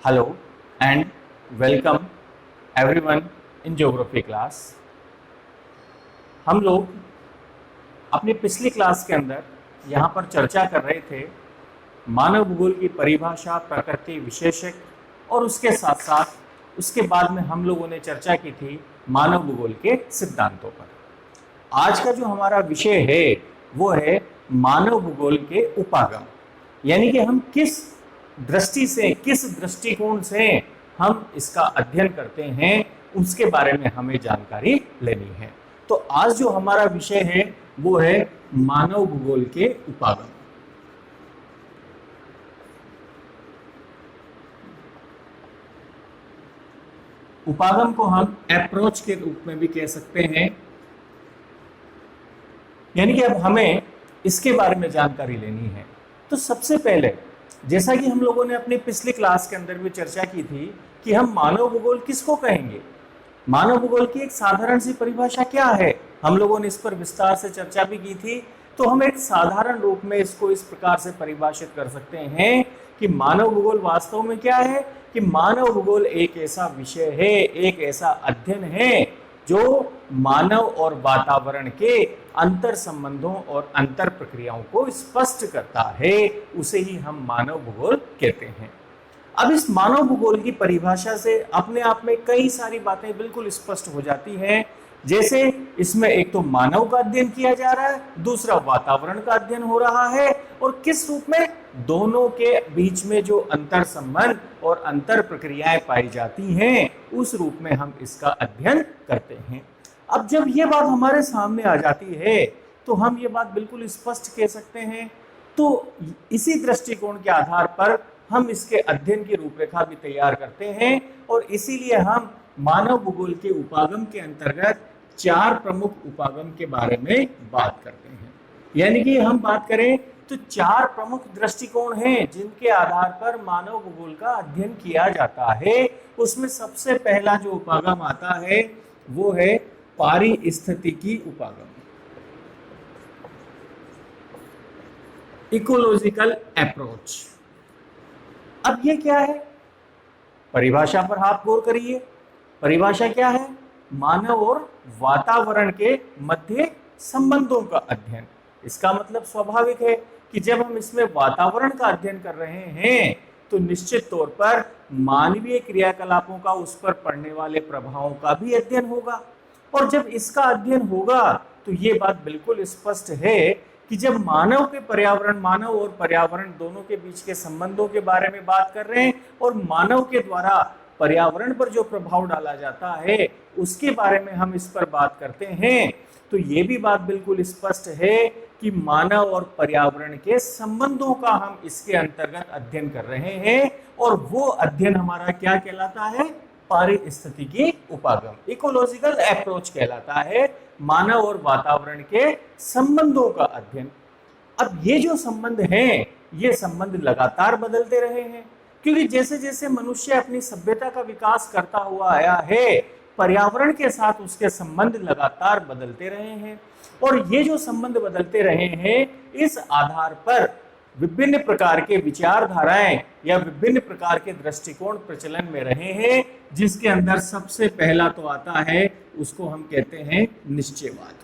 Hello and welcome everyone in geography class. हम लोग अपनी पिछली क्लास के अंदर यहाँ पर चर्चा कर रहे थे मानव भूगोल की परिभाषा, प्रकृति, विशेषक और उसके साथ साथ उसके बाद में हम लोगों ने चर्चा की थी मानव भूगोल के सिद्धांतों पर। आज का जो हमारा विषय है वो है मानव भूगोल के उपागम, यानी कि हम किस दृष्टि से, किस दृष्टिकोण से हम इसका अध्ययन करते हैं उसके बारे में हमें जानकारी लेनी है। तो आज जो हमारा विषय है वो है मानव भूगोल के उपागम। उपागम को हम अप्रोच के रूप में भी कह सकते हैं, यानी कि अब हमें इसके बारे में जानकारी लेनी है। तो सबसे पहले, जैसा कि हम लोगों ने अपनी पिछली क्लास के अंदर भी चर्चा की थी कि हम मानव भूगोल किसको कहेंगे, मानव भूगोल की एक साधारण सी परिभाषा क्या है, हम लोगों ने इस पर विस्तार से चर्चा भी की थी। तो हम एक साधारण रूप में इसको इस प्रकार से परिभाषित कर सकते हैं कि मानव भूगोल वास्तव में क्या है, कि मानव भूगोल एक ऐसा विषय है, एक ऐसा अध्ययन है जो मानव और वातावरण के अंतर संबंधों और अंतर प्रक्रियाओं को स्पष्ट करता है, उसे ही हम मानव भूगोल कहते हैं। अब इस मानव भूगोल की परिभाषा से अपने आप में कई सारी बातें बिल्कुल स्पष्ट हो जाती हैं। जैसे इसमें एक तो मानव का अध्ययन किया जा रहा है, दूसरा वातावरण का अध्ययन हो रहा है, और किस रूप में, दोनों के बीच में जो अंतर संबंध और अंतर प्रक्रियाएं पाई जाती हैं उस रूप में हम इसका अध्ययन करते हैं। अब जब ये बात हमारे सामने आ जाती है तो हम ये बात बिल्कुल स्पष्ट कह सकते हैं। तो इसी दृष्टिकोण के आधार पर हम इसके अध्ययन की रूपरेखा भी तैयार करते हैं, और इसीलिए हम मानव भूगोल के उपागम के अंतर्गत 4 प्रमुख उपागम के बारे में बात करते हैं। यानी कि हम बात करें तो 4 प्रमुख दृष्टिकोण हैं जिनके आधार पर मानव भूगोल का अध्ययन किया जाता है। उसमें सबसे पहला जो उपागम आता है वो है पारिस्थितिकी उपागम, इकोलॉजिकल अप्रोच। अब ये क्या है, परिभाषा पर आप गौर करिए। परिभाषा क्या है, मानव और वातावरण के मध्य संबंधों का अध्ययन। इसका मतलब स्वाभाविक है कि जब हम इसमें वातावरण का अध्ययन कर रहे हैं तो निश्चित तौर पर मानवीय क्रियाकलापों का उस पर पड़ने वाले प्रभावों का भी अध्ययन होगा। और जब इसका अध्ययन होगा तो ये बात बिल्कुल स्पष्ट है कि जब मानव के पर्यावरण, मानव और पर्यावरण दोनों के बीच के संबंधों के बारे में बात कर रहे हैं और मानव के द्वारा पर्यावरण पर जो प्रभाव डाला जाता है उसके बारे में हम इस पर बात करते हैं, तो ये भी बात बिल्कुल स्पष्ट है कि मानव और पर्यावरण के संबंधों का हम इसके अंतर्गत अध्ययन कर रहे हैं। और वो अध्ययन हमारा क्या कहलाता है, पारिस्थितिकी उपागम, इकोलॉजिकल अप्रोच कहलाता है, मानव और वातावरण के संबंधों का अध्ययन। अब ये जो संबंध हैं, ये संबंध लगातार बदलते रहे हैं, क्योंकि जैसे जैसे मनुष्य अपनी सभ्यता का विकास करता हुआ आया है, पर्यावरण के साथ उसके संबंध लगातार बदलते रहे हैं। और ये जो संबंध बदलते रहे हैं, इस आधार पर विभिन्न प्रकार के विचारधाराएं या विभिन्न प्रकार के दृष्टिकोण प्रचलन में रहे हैं, जिसके अंदर सबसे पहला तो आता है, उसको हम कहते हैं निश्चयवाद।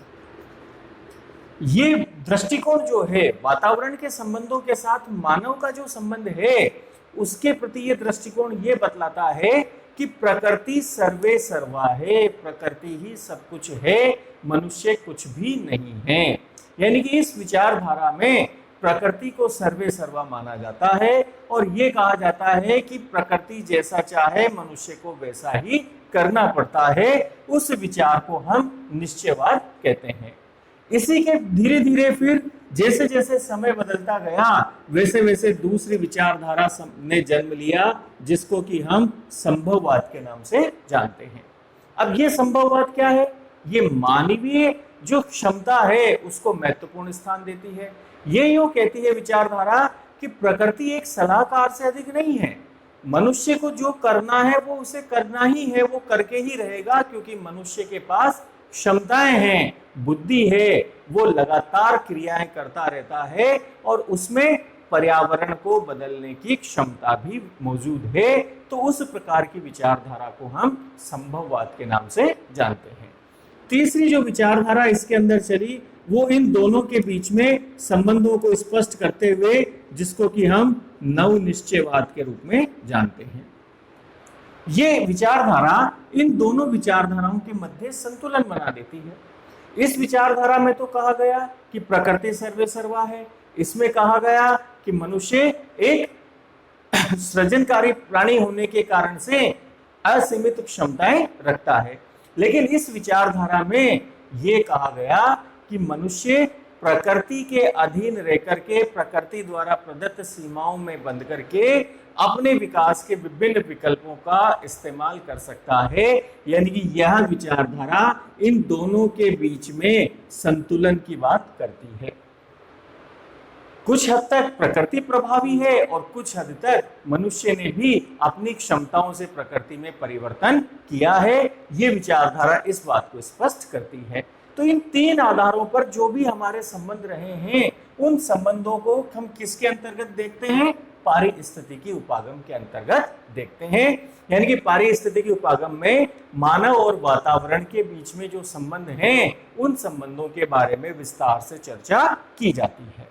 ये दृष्टिकोण जो है वातावरण के संबंधों के साथ मानव का जो संबंध है उसके प्रति ये दृष्टिकोण ये बतलाता है कि प्रकृति सर्वे सर्वा है, प्रकृति ही सब कुछ है, मनुष्य कुछ भी नहीं है। यानी कि इस विचारधारा में प्रकृति को सर्वे सर्वा माना जाता है और ये कहा जाता है कि प्रकृति जैसा चाहे मनुष्य को वैसा ही करना पड़ता है। उस विचार को हम निश्चयवाद कहते हैं। इसी के धीरे धीरे फिर जैसे जैसे समय बदलता गया वैसे वैसे दूसरी विचारधारा ने जन्म लिया, जिसको कि हम संभववाद के नाम से जानते हैं। अब ये संभववाद क्या है, ये मानवीय जो क्षमता है उसको महत्वपूर्ण स्थान देती है। ये यूं कहती है विचारधारा कि प्रकृति एक सलाहकार से अधिक नहीं है, मनुष्य को जो करना है वो उसे करना ही है, वो करके ही रहेगा, क्योंकि मनुष्य के पास क्षमताएं हैं, बुद्धि है, वो लगातार क्रियाएं करता रहता है और उसमें पर्यावरण को बदलने की क्षमता भी मौजूद है। तो उस प्रकार की विचारधारा को हम संभववाद के नाम से जानते हैं। तीसरी जो विचारधारा इसके अंदर चली वो इन दोनों के बीच में संबंधों को स्पष्ट करते हुए, जिसको कि हम नवनिश्चयवाद के रूप में जानते हैं। ये विचारधारा इन दोनों विचारधाराओं के मध्य संतुलन बना देती है। इस विचारधारा में तो कहा गया कि प्रकृति सर्वे सर्वा है, इसमें कहा गया कि मनुष्य एक सृजनकारी प्राणी होने के कारण से असीमित क्षमताएं रखता है, लेकिन इस विचारधारा में यह कहा गया कि मनुष्य प्रकृति के अधीन रह करके, प्रकृति द्वारा प्रदत्त सीमाओं में बंद करके अपने विकास के विभिन्न विकल्पों का इस्तेमाल कर सकता है। यानी कि यह विचारधारा इन दोनों के बीच में संतुलन की बात करती है। कुछ हद तक प्रकृति प्रभावी है और कुछ हद तक मनुष्य ने भी अपनी क्षमताओं से प्रकृति में परिवर्तन किया है। ये विचारधारा इस बात को स्पष्ट करती है। तो इन तीन आधारों पर जो भी हमारे संबंध रहे हैं, उन संबंधों को हम किसके अंतर्गत देखते हैं? पारिस्थितिकी उपागम के अंतर्गत देखते हैं। यानी कि पारिस्थितिकी उपागम में मानव और वातावरण के बीच में जो संबंध हैं, उन संबंधों के बारे में विस्तार से चर्चा की जाती है।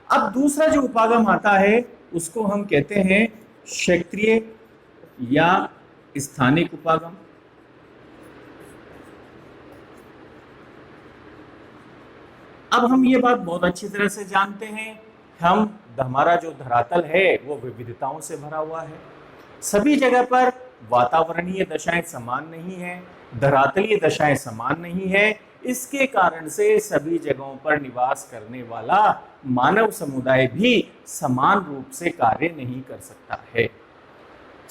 अब दूसरा जो उपागम आता है उसको हम कहते हैं क्षेत्रीय या स्थानिक उपागम। अब हम ये बात बहुत अच्छी तरह से जानते हैं, हमारा जो धरातल है वो विविधताओं से भरा हुआ है। सभी जगह पर वातावरणीय दशाएं समान नहीं है, धरातलीय दशाएं समान नहीं है। इसके कारण से सभी जगहों पर निवास करने वाला मानव समुदाय भी समान रूप से कार्य नहीं कर सकता है।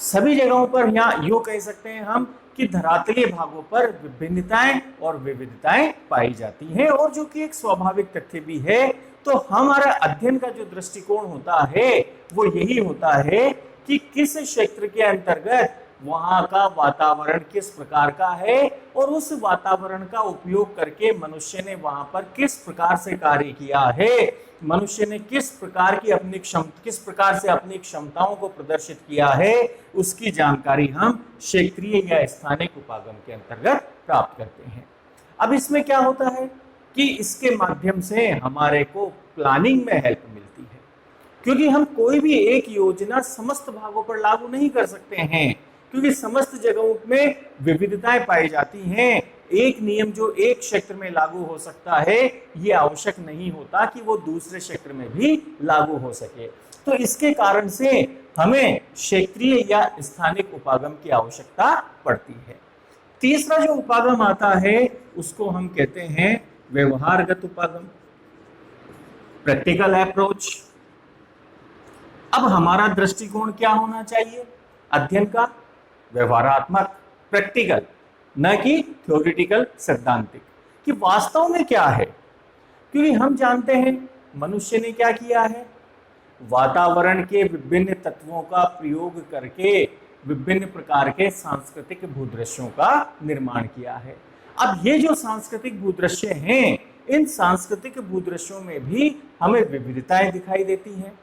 सभी जगहों पर, यहाँ यूं कह सकते हैं हम कि धरातलीय भागों पर विभिन्नताएं और विविधताएं पाई जाती हैं, और जो कि एक स्वाभाविक तथ्य भी है। तो हमारा अध्ययन का जो दृष्टिकोण होता है वो यही होता है कि किस क्षेत्र के अंतर्गत वहां का वातावरण किस प्रकार का है, और उस वातावरण का उपयोग करके मनुष्य ने वहां पर किस प्रकार से कार्य किया है, मनुष्य ने किस प्रकार से अपनी क्षमताओं को प्रदर्शित किया है, उसकी जानकारी हम क्षेत्रीय या स्थानिक उपागम के अंतर्गत प्राप्त करते हैं। अब इसमें क्या होता है कि इसके माध्यम से हमारे को प्लानिंग में हेल्प मिलती है, क्योंकि हम कोई भी एक योजना समस्त भागों पर लागू नहीं कर सकते हैं, क्योंकि समस्त जगहों में विविधताएं पाई जाती हैं। एक नियम जो एक क्षेत्र में लागू हो सकता है, ये आवश्यक नहीं होता कि वो दूसरे क्षेत्र में भी लागू हो सके। तो इसके कारण से हमें क्षेत्रीय या स्थानिक उपागम की आवश्यकता पड़ती है। तीसरा जो उपागम आता है उसको हम कहते हैं व्यवहारगत उपागम, प्रैक्टिकल अप्रोच। अब हमारा दृष्टिकोण क्या होना चाहिए अध्ययन का? व्यवहारात्मक, प्रैक्टिकल, न कि थ्योरेटिकल सैद्धांतिक, कि वास्तव में क्या है। क्योंकि हम जानते हैं मनुष्य ने क्या किया है, वातावरण के विभिन्न तत्वों का प्रयोग करके विभिन्न प्रकार के सांस्कृतिक भूदृश्यों का निर्माण किया है। अब ये जो सांस्कृतिक भूदृश्य हैं, इन सांस्कृतिक भूदृश्यों में भी हमें विविधताएं दिखाई देती हैं।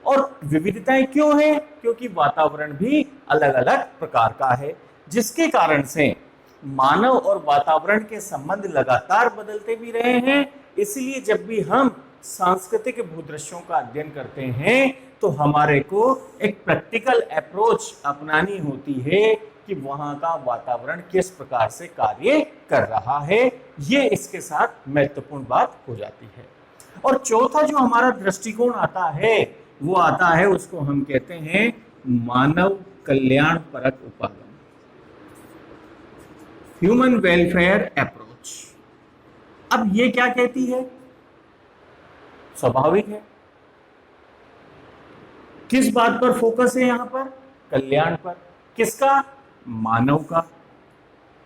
और विविधताएं क्यों हैं? क्योंकि वातावरण भी अलग अलग प्रकार का है, जिसके कारण से मानव और वातावरण के संबंध लगातार बदलते भी रहे हैं। इसलिए जब भी हम सांस्कृतिक भूदृश्यों का अध्ययन करते हैं तो हमारे को एक प्रैक्टिकल अप्रोच अपनानी होती है कि वहां का वातावरण किस प्रकार से कार्य कर रहा है। ये इसके साथ महत्वपूर्ण बात हो जाती है। और चौथा जो हमारा दृष्टिकोण आता है वो आता है, उसको हम कहते हैं मानव कल्याण परक उपागम, ह्यूमन वेलफेयर अप्रोच। अब ये क्या कहती है? स्वाभाविक है, किस बात पर फोकस है यहां पर? कल्याण पर। किसका? मानव का।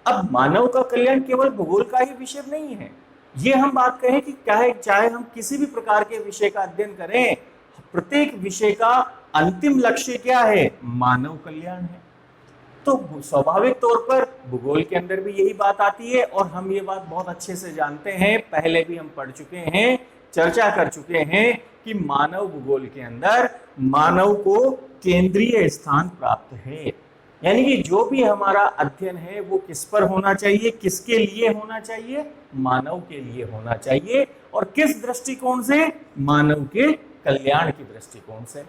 अब मानव का कल्याण केवल भूगोल का ही विषय नहीं है। ये हम बात कहें कि चाहे हम किसी भी प्रकार के विषय का अध्ययन करें, प्रत्येक विषय का अंतिम लक्ष्य क्या है? मानव कल्याण है। तो स्वाभाविक तौर पर भूगोल के अंदर भी यही बात आती है, और हम ये बात बहुत अच्छे से जानते हैं, पहले भी हम पढ़ चुके हैं चर्चा कर चुके हैं कि मानव भूगोल के अंदर मानव को केंद्रीय स्थान प्राप्त है। यानी कि जो भी हमारा अध्ययन है वो किस पर होना चाहिए, किसके लिए होना चाहिए, मानव के लिए होना चाहिए। और किस दृष्टिकोण से, मानव के कल्याण की दृष्टिकोण से।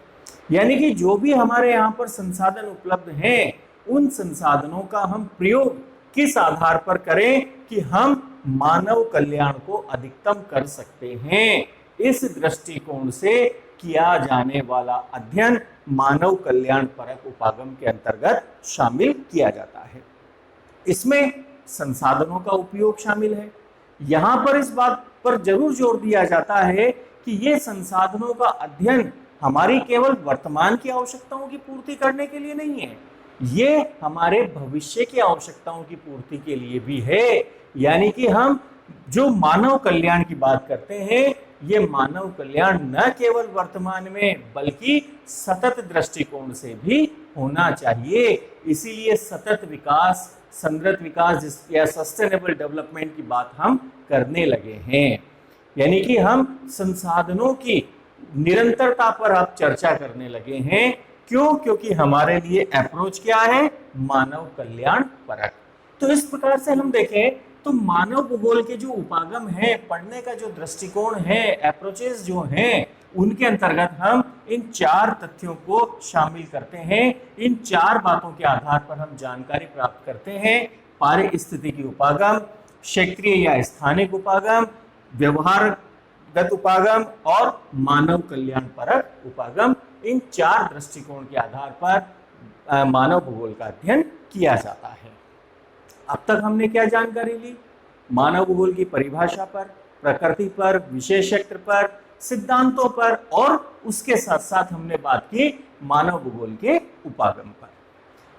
यानी कि जो भी हमारे यहाँ पर संसाधन उपलब्ध हैं, उन संसाधनों का हम प्रयोग किस आधार पर करें कि हम मानव कल्याण को अधिकतम कर सकते हैं। इस दृष्टिकोण से किया जाने वाला अध्ययन मानव कल्याण परक उपागम के अंतर्गत शामिल किया जाता है। इसमें संसाधनों का उपयोग शामिल है। यहां पर इस बात पर जरूर जोर दिया जाता है कि ये संसाधनों का अध्ययन हमारी केवल वर्तमान की आवश्यकताओं की पूर्ति करने के लिए नहीं है, ये हमारे भविष्य की आवश्यकताओं की पूर्ति के लिए भी है। यानी कि हम जो मानव कल्याण की बात करते हैं, ये मानव कल्याण न केवल वर्तमान में बल्कि सतत दृष्टिकोण से भी होना चाहिए। इसीलिए सतत विकास, संगत विकास या सस्टेनेबल डेवलपमेंट की बात हम करने लगे हैं। यानी कि हम संसाधनों की निरंतरता पर अब चर्चा करने लगे हैं। क्यों? क्योंकि हमारे लिए अप्रोच क्या है, मानव कल्याण परक। तो इस प्रकार से हम देखें तो मानव भूगोल के जो उपागम है, पढ़ने का जो दृष्टिकोण है, अप्रोचेस जो हैं, उनके अंतर्गत हम इन 4 तथ्यों को शामिल करते हैं। इन 4 बातों के आधार पर हम जानकारी प्राप्त करते हैं। पारिस्थितिकी उपागम, क्षेत्रीय या स्थानिक उपागम, व्यवहारगत उपागम और मानव कल्याण परक उपागम। इन 4 दृष्टिकोण के आधार पर मानव भूगोल का अध्ययन किया जाता है। अब तक हमने क्या जानकारी ली? मानव भूगोल की परिभाषा पर, प्रकृति पर, विशेष क्षेत्र पर, सिद्धांतों पर और उसके साथ साथ हमने बात की मानव भूगोल के उपागम पर।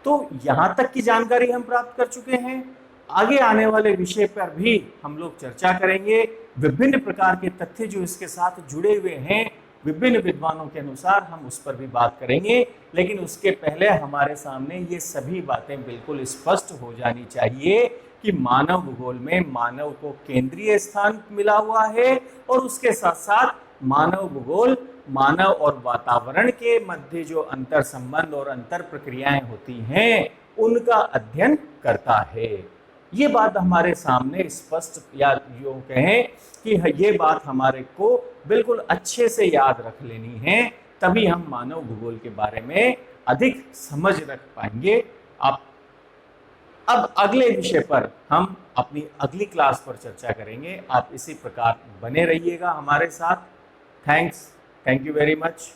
तो यहां तक की जानकारी हम प्राप्त कर चुके हैं। आगे आने वाले विषय पर भी हम लोग चर्चा करेंगे। विभिन्न प्रकार के तथ्य जो इसके साथ जुड़े हुए हैं, विभिन्न विद्वानों के अनुसार हम उस पर भी बात करेंगे। लेकिन उसके पहले हमारे सामने ये सभी बातें बिल्कुल स्पष्ट हो जानी चाहिए कि मानव भूगोल में मानव को केंद्रीय स्थान मिला हुआ है और उसके साथ साथ मानव भूगोल मानव और वातावरण के मध्य जो अंतर संबंध और अंतर प्रक्रियाएं होती हैं, उनका अध्ययन करता है। ये बात हमारे सामने स्पष्ट, या यूं कहें कि ये बात हमारे को बिल्कुल अच्छे से याद रख लेनी है, तभी हम मानव भूगोल के बारे में अधिक समझ रख पाएंगे। अब अगले विषय पर हम अपनी अगली क्लास पर चर्चा करेंगे। आप इसी प्रकार बने रहिएगा हमारे साथ। Thank you very much.